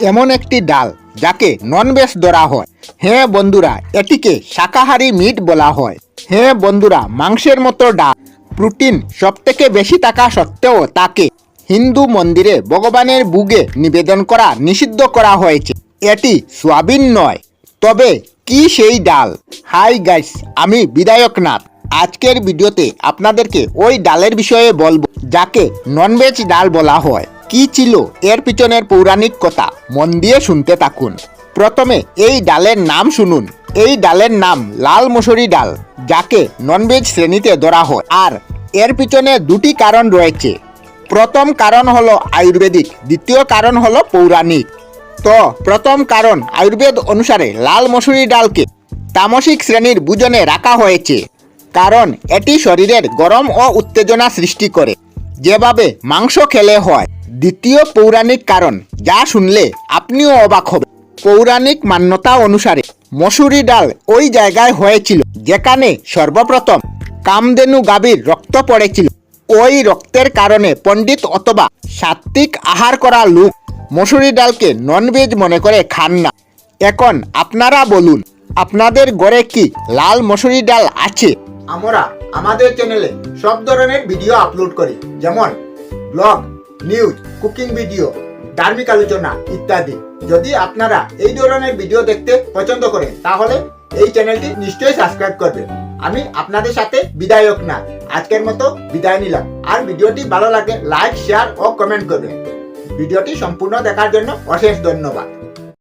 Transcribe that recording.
এমন একটি ডাল যাকে ননভেজ ধরা হয়। হ্যাঁ বন্ধুরা, এটিকে শাকাহারী মিট বলা হয়। হ্যাঁ বন্ধুরা, মাংসের মতো ডাল প্রোটিন সবথেকে বেশি থাকা সত্ত্বেও তাকে হিন্দু মন্দিরে ভগবানের ভোগে নিবেদন করা নিষিদ্ধ করা হয়েছে। এটি সোয়াবিন নয়, তবে কি সেই ডাল? হাই গাইস, আমি বিধায়ক নাথ। আজকের ভিডিওতে আপনাদেরকে ওই ডালের বিষয়ে বলবো যাকে ননভেজ ডাল বলা হয়। কি ছিল এর পিছনের পৌরাণিক কথা, মন দিয়ে শুনতে থাকুন। প্রথমে এই ডালের নাম শুনুন। এই ডালের নাম লাল মসুরি ডাল, যাকে ননভেজ শ্রেণীতে ধরা হয়। আর এর পিছনে দুটি কারণ রয়েছে। প্রথম কারণ হলো আয়ুর্বেদিক, দ্বিতীয় কারণ হলো পৌরাণিক। তো প্রথম কারণ, আয়ুর্বেদ অনুসারে লাল মসুরি ডালকে তামসিক শ্রেণীর ভোজনে রাখা হয়েছে, কারণ এটি শরীরের গরম ও উত্তেজনা সৃষ্টি করে, যেভাবে মাংস খেলে হয়। দ্বিতীয় পৌরাণিক কারণ, যা শুনলে আপনিও অবাক হবেন। পৌরাণিক মান্যতা অনুসারে মসুরি ডাল ওই জায়গায় হয়েছিল যেখানে সর্বপ্রথম কামধেনু গাভীর রক্ত পড়েছিল। ওই রক্তের কারণে পণ্ডিত অথবা সাত্ত্বিক আহার করা লোক মসুরি ডালকে ননভেজ মনে করে খান না। এখন আপনারা বলুন, আপনাদের ঘরে কি লাল মসুরি ডাল আছে? আমরা আমাদের চ্যানেলে সব ধরনের ভিডিও আপলোড করি, যেমন ব্লগ, নিউজ, কুকিং ভিডিও, ধার্মিক আলোচনা ইত্যাদি। যদি আপনারা এই ধরনের ভিডিও দেখতে পছন্দ করেন তাহলে এই চ্যানেলটি নিশ্চয়ই সাবস্ক্রাইব করবেন। আমি আপনাদের সাথে বিধায়ক না, আজকের মতো বিদায় নিলাম। আর ভিডিওটি ভালো লাগে লাইক, শেয়ার ও কমেন্ট করবেন। ভিডিওটি সম্পূর্ণ দেখার জন্য অশেষ ধন্যবাদ।